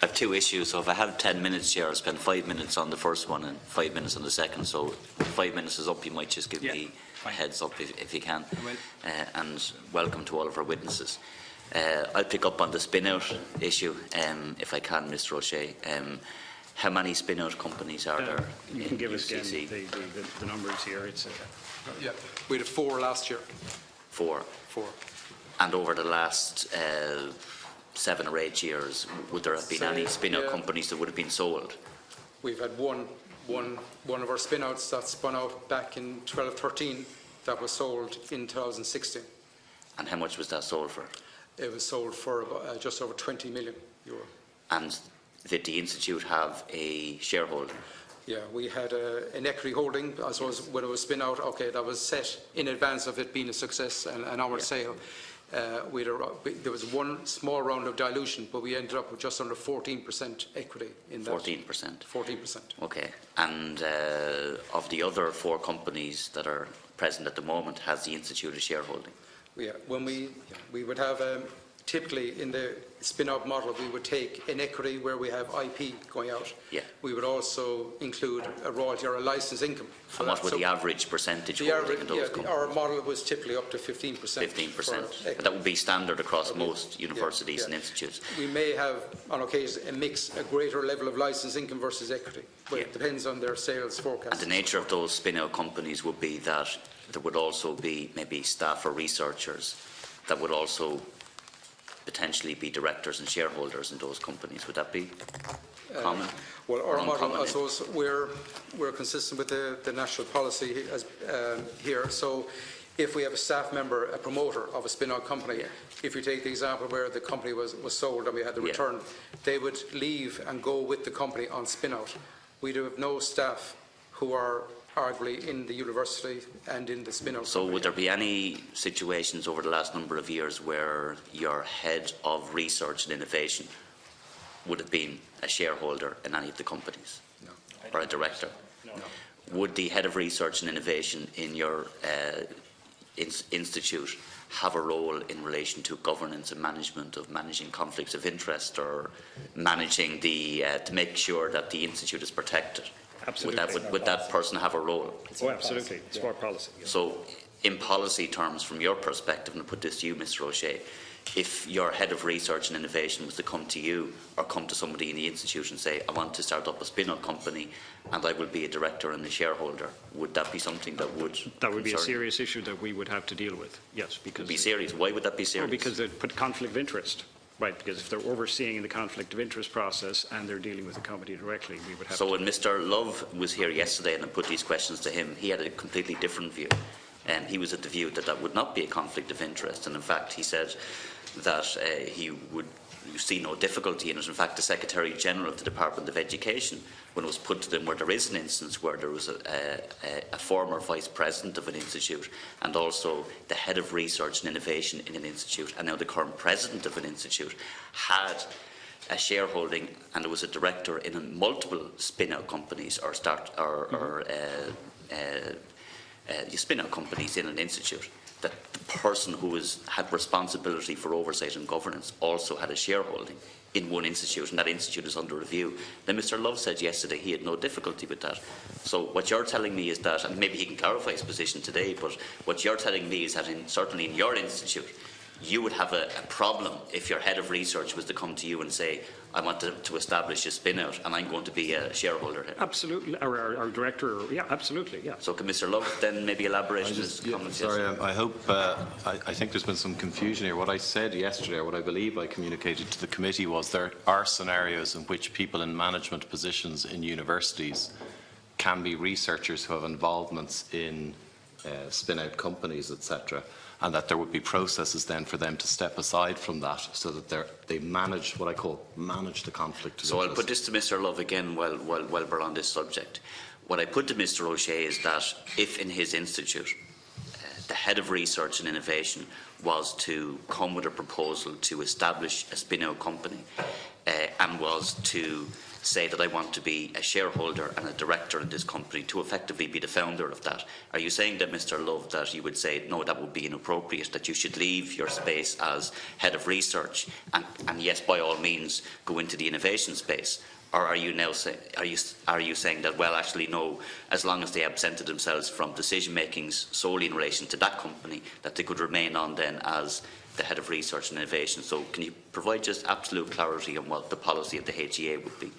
I have two issues. So if I have 10 minutes, Chair, I'll spend 5 minutes on the first one and 5 minutes on the second. So when 5 minutes is up, you might just give me a heads up if you can. And welcome to all of our witnesses. I'll pick up on the spin-out issue, if I can, Mr. O'Shea. How many spin-out companies are there? You can give us UCC? again the numbers here. It's yeah, we had 4 last year. 4. And over the last 7 or 8 years, would there have been any spin-out companies that would have been sold? We've had one of our spin-outs that spun out back in 12-13 that was sold in 2016. And how much was that sold for? It was sold for just over €20 million. And did the Institute have a shareholder? Yeah, we had an equity holding. I suppose when it was spin out, okay, that was set in advance of it being a success and an onward sale. There was one small round of dilution, but we ended up with just under 14% equity in that. 14%? 14%. Okay. And of the other 4 companies that are present at the moment, has the Institute a shareholding? Yeah, when we would have, typically in the spin-out model, we would take an equity where we have IP going out. Yeah. We would also include a royalty or a license income. And what would the average percentage holding in those companies? Our model was typically up to 15%. 15%. But that would be standard across most universities and institutes. We may have, on occasion, a greater level of license income versus equity, but it depends on their sales forecast. And the nature of those spin-out companies would be that there would also be maybe staff or researchers that would also potentially be directors and shareholders in those companies. Would that be common? Well, our model, I suppose, we're consistent with the national policy here. So if we have a staff member, a promoter of a spin-out company, if you take the example where the company was sold and we had the return, they would leave and go with the company on spin-out. We'd have no staff who are arguably in the university and in the spin-out. So would there be any situations over the last number of years where your head of research and innovation would have been a shareholder in any of the companies? No. Or a director? No. Would the head of research and innovation in your institute have a role in relation to governance and management of managing conflicts of interest, or managing the to make sure that the institute is protected? Absolutely. Would that person have a role? Oh, absolutely. It's more policy. Yeah. So, in policy terms, from your perspective, and I'll put this to you, Mr. O'Shea, if your head of research and innovation was to come to you or come to somebody in the institute and say, I want to start up a spin-out company and I will be a director and a shareholder, would that be something that would be a serious issue that we would have to deal with, yes. Because be serious. Why would that be serious? Well, because it put conflict of interest. Right, because if they're overseeing the conflict of interest process and they're dealing with the company directly, we would have So when Mr. Love was here yesterday and I put these questions to him, he had a completely different view. He was at the view that that would not be a conflict of interest, and in fact he said that he would see no difficulty in it. In fact, the Secretary General of the Department of Education, when it was put to them where there is an instance where there was a former Vice President of an institute and also the Head of Research and Innovation in an institute and now the current President of an institute had a shareholding and was a director in multiple spin-out companies or spin-out companies in an institute, that the person who had responsibility for oversight and governance also had a shareholding in one institute, and that institute is under review. Then Mr. Love said yesterday he had no difficulty with that. So what you're telling me is that, and maybe he can clarify his position today, but what you're telling me is that certainly in your institute, you would have a problem if your head of research was to come to you and say, I want to establish a spin-out and I'm going to be a shareholder here. Absolutely. Our director, yeah, absolutely, yeah. So can Mr. Love then maybe elaborate on his comments? Sorry, I hope, I think there's been some confusion here. What I said yesterday, or what I believe I communicated to the committee, was there are scenarios in which people in management positions in universities can be researchers who have involvements in spin-out companies, etc., and that there would be processes then for them to step aside from that so that they manage what I call manage the conflict of interest. So I'll put this to Mr. Love again while we're on this subject. What I put to Mr. O'Shea is that if in his institute the head of research and innovation was to come with a proposal to establish a spin-out company and was to say that I want to be a shareholder and a director in this company to effectively be the founder of that. Are you saying that, Mr. Love, that you would say, no, that would be inappropriate, that you should leave your space as head of research and yes, by all means, go into the innovation space? Or are you now are you saying that, well, actually, no, as long as they absented themselves from decision makings solely in relation to that company, that they could remain on then as the head of research and innovation? So can you provide just absolute clarity on what the policy of the HEA would be?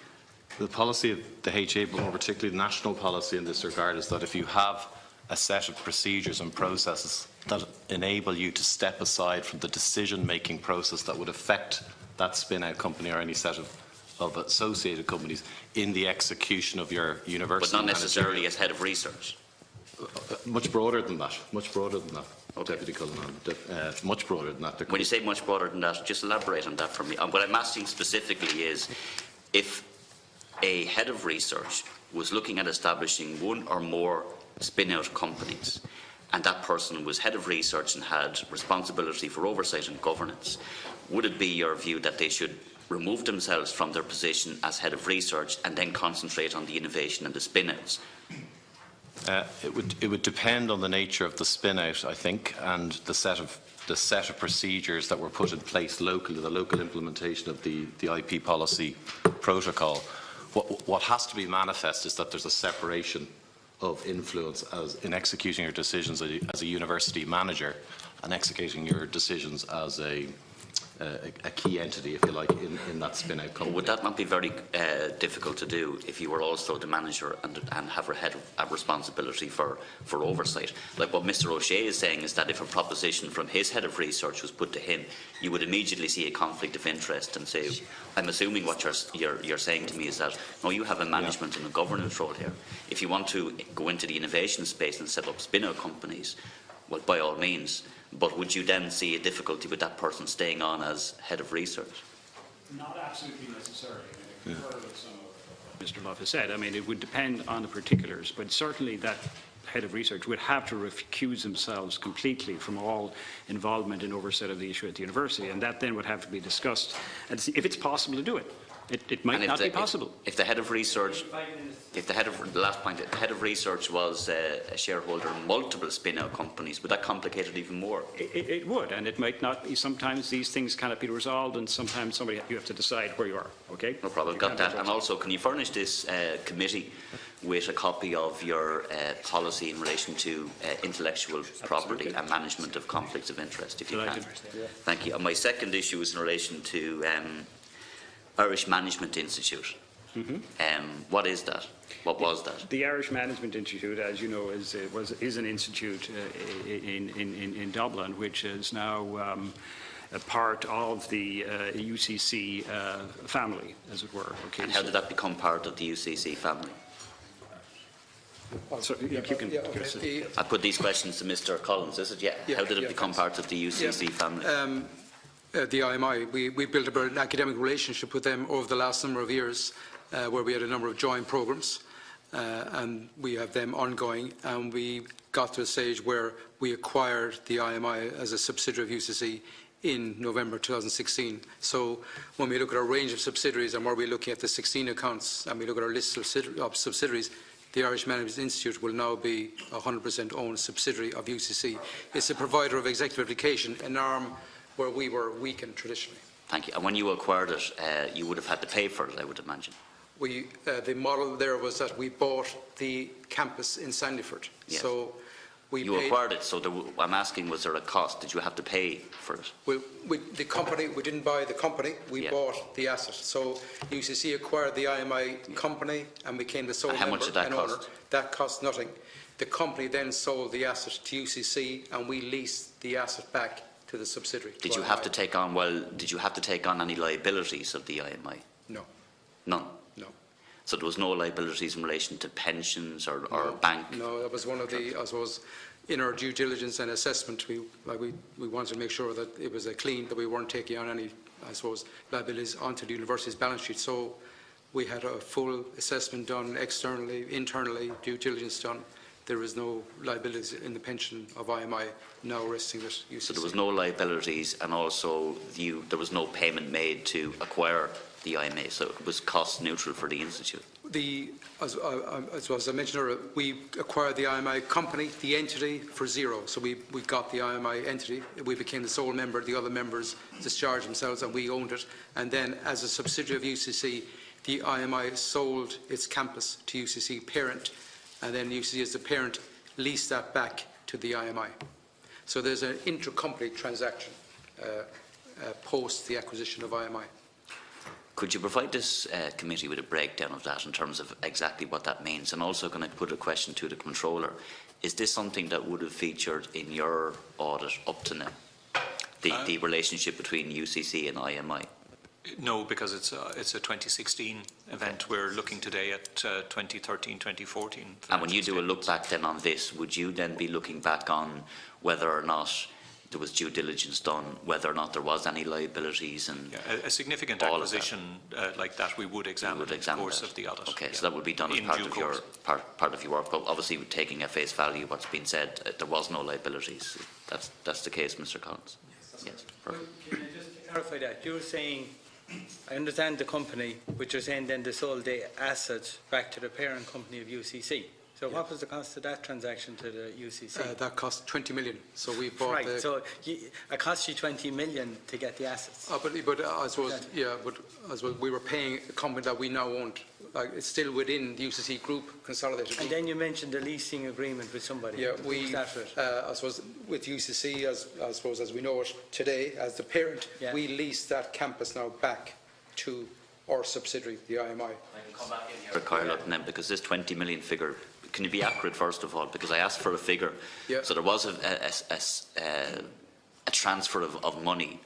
The policy of the HEA, but more particularly the national policy in this regard, is that if you have a set of procedures and processes that enable you to step aside from the decision-making process that would affect that spin-out company or any set of associated companies in the execution of your university. But not necessarily as head of research. Much broader than that. Much broader than that. Okay. Deputy Cullinane. Much broader than that. When you say much broader than that, just elaborate on that for me. What I'm asking specifically is, if a head of research was looking at establishing one or more spin-out companies, and that person was head of research and had responsibility for oversight and governance, would it be your view that they should remove themselves from their position as head of research and then concentrate on the innovation and the spin-outs? It would depend on the nature of the spin-out, I think, and the set of procedures that were put in place locally, the local implementation of the IP policy protocol. What has to be manifest is that there's a separation of influence as in executing your decisions as a university manager and executing your decisions as a key entity, if you like, in that spin-out company. Would that not be very difficult to do if you were also the manager and have a responsibility for oversight? Like what Mr. O'Shea is saying is that if a proposition from his head of research was put to him, you would immediately see a conflict of interest and say, I'm assuming what you're saying to me is that, no, you have a management and a governance role here. If you want to go into the innovation space and set up spin-out companies, well, by all means. But would you then see a difficulty with that person staying on as head of research? Not absolutely necessarily. I mean, I concur with some of what Mr. Love has said. I mean, it would depend on the particulars, but certainly that head of research would have to recuse themselves completely from all involvement in oversight of the issue at the university, and that then would have to be discussed and see if it's possible to do it. It might not be possible. If the head of research, the head of research was a shareholder in multiple spin-out companies, would that complicate it even more? It would, and it might not be. Sometimes these things cannot be resolved, and sometimes you have to decide where you are. Okay. No problem. Got that. And also, can you furnish this committee with a copy of your policy in relation to intellectual property and management of conflicts of interest, if you can? Thank you. And my second issue is in relation to Irish Management Institute. What is that? What was that? The Irish Management Institute, as you know, is an institute in Dublin, which is now a part of the UCC family, as it were. Okay, and how did that become part of the UCC family? So you can. I put these questions to Mr. Collins, is it? Yeah. How did it become part of the UCC family? The IMI, we built up an academic relationship with them over the last number of years, where we had a number of joint programmes, and we have them ongoing, and we got to a stage where we acquired the IMI as a subsidiary of UCC in November 2016. So when we look at our range of subsidiaries and where we're looking at the 16 accounts and we look at our list of subsidiaries, the Irish Management Institute will now be a 100% owned subsidiary of UCC. It's a provider of executive education, an arm where we were weakened traditionally. Thank you. And when you acquired it, you would have had to pay for it, I would imagine. The model there was that we bought the campus in Sandyford. Yes. So you acquired it, so I'm asking, was there a cost? Did you have to pay for it? Well, the company, we didn't buy the company, we bought the asset. So UCC acquired the IMI company and became the sole member. How much did that cost? Owner. That cost nothing. The company then sold the asset to UCC and we leased the asset back to the subsidiary. Did you have to take on? Did you have to take on any liabilities of the IMI? No. None. No. So there was no liabilities in relation to pensions or bank. No, that was one of the. I suppose in our due diligence and assessment, we wanted to make sure that it was a clean, that we weren't taking on any, I suppose, liabilities onto the university's balance sheet. So we had a full assessment done externally, internally, due diligence done. There is no liabilities in the pension of IMI now resting with UCC. So there was no liabilities, and also there was no payment made to acquire the IMA, so it was cost neutral for the institute. As I mentioned earlier, we acquired the IMI company, the entity, for zero. So we got the IMI entity, we became the sole member, the other members discharged themselves and we owned it. And then as a subsidiary of UCC, the IMI sold its campus to UCC parent, and then UCC as the parent leased that back to the IMI. So there's an intercompany transaction post the acquisition of IMI. Could you provide this committee with a breakdown of that in terms of exactly what that means? And also, can I put a question to the controller? Is this something that would have featured in your audit up to now? The relationship between UCC and IMI? No, because it's a 2016 event. We're looking today at 2013, 2014. And when you do a look back then on this, would you then be looking back on whether or not there was due diligence done, whether or not there was any liabilities? And a significant acquisition like that, we would examine in the course of the audit. Okay, so that would be done as part of your work. But obviously, taking at face value what's been said, there was no liabilities. That's the case, Mr. Collins. Yes. Perfect. Can I just clarify that? You're saying, I understand the company, but you're saying then they sold the assets back to the parent company of UCC. So what was the cost of that transaction to the UCC? That cost 20 million. So we bought right. So it cost you 20 million to get the assets. But I suppose, but I suppose we were paying a company that we now own. Like, it's still within the UCC group, consolidated group. And then you mentioned a leasing agreement with somebody. Yeah, I suppose with UCC, as we know it today, as the parent, we lease that campus now back to our subsidiary, the IMI. I can come back in here, Kyle, then, because this 20 million figure, can you be accurate first of all? Because I asked for a figure. Yeah. So there was a transfer of money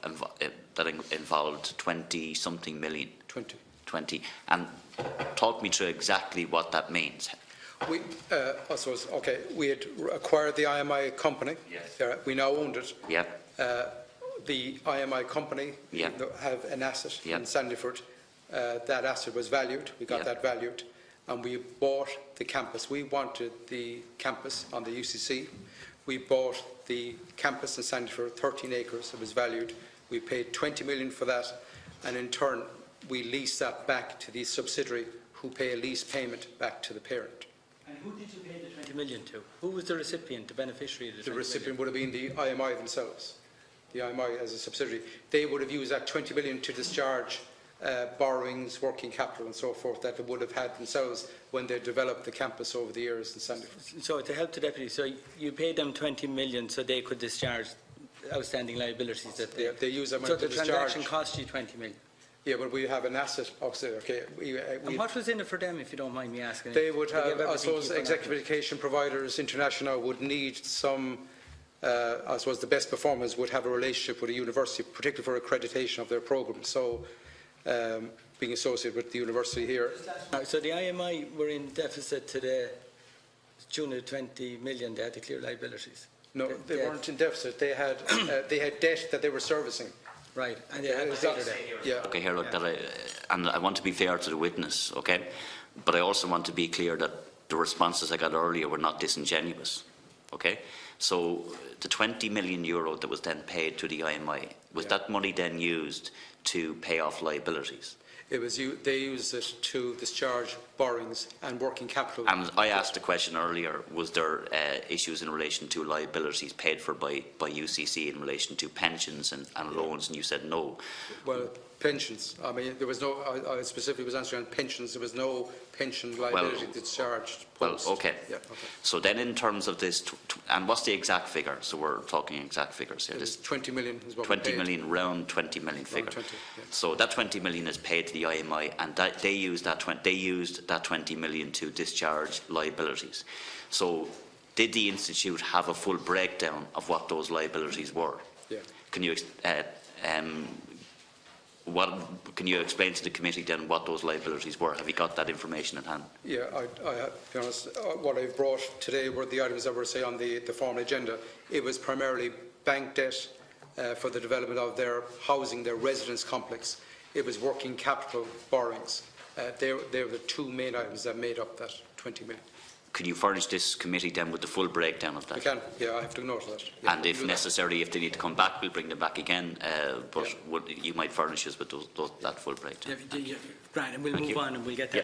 that involved 20-something million. 20. And talk me through exactly what that means. I suppose, okay, we had acquired the IMI company. Yes. We now owned it. Yeah. The IMI company have an asset in Sandyford. That asset was valued. We got that valued. And we bought the campus. We wanted the campus on the UCC. We bought the campus in Sandyford, 13 acres. It was valued. We paid 20 million for that. And in turn, we leased that back to the subsidiary, who pay a lease payment back to the parent. And who did you pay the 20 million to? Who was the recipient, the beneficiary of the 20 million? The recipient would have been the IMI themselves. The IMI as a subsidiary. They would have used that 20 million to discharge borrowings, working capital and so forth that they would have had themselves when they developed the campus over the years in Sandyford. So to help the deputy, so you paid them 20 million so they could discharge outstanding liabilities that they use that money so to the transaction cost you 20 million? Yeah, but we have an asset, okay. And what was in it for them, if you don't mind me asking? They would have, I suppose, executive education providers, international, would need some, I suppose the best performers would have a relationship with a university, particularly for accreditation of their programme. So, being associated with the university here. So the IMI were in deficit to the tune of 20 million, they had to clear liabilities? No, they weren't in deficit, they had debt that they were servicing. Right, and they had to pay that. Yeah. Okay, here, look, and I want to be fair to the witness, okay? But I also want to be clear that the responses I got earlier were not disingenuous, okay? So the 20 million euro that was then paid to the IMI, was that money then used to pay off liabilities? It was they used it to discharge borrowings and working capital. And I asked a question earlier, was there issues in relation to liabilities paid for by UCC in relation to pensions and loans, and you said no. Well, pensions, I mean, there was no, I specifically was answering on pensions, there was no pension liability discharged post. Well, okay. Yeah, okay. So then in terms of this, and what's the exact figure? So we're talking exact figures here. This 20 million is what 20 million, round 20 million figure. 20, yeah. So that 20 million is paid to the IMI, and they used that 20 million to discharge liabilities. So did the institute have a full breakdown of what those liabilities were? Yeah. Can you can you explain to the committee then what those liabilities were? Have you got that information at hand? Yeah, to be honest, what I've brought today were the items that were, say, on the formal agenda. It was primarily bank debt for the development of their housing, their residence complex. It was working capital borrowings. They were the two main items that made up that 20 million. could you furnish this committee then with the full breakdown of that? We can, yeah, I have to note that. Yeah, And if necessary, if they need to come back, we'll bring them back again, but you might furnish us with that full breakdown. Grant, and we'll move on and we'll get that.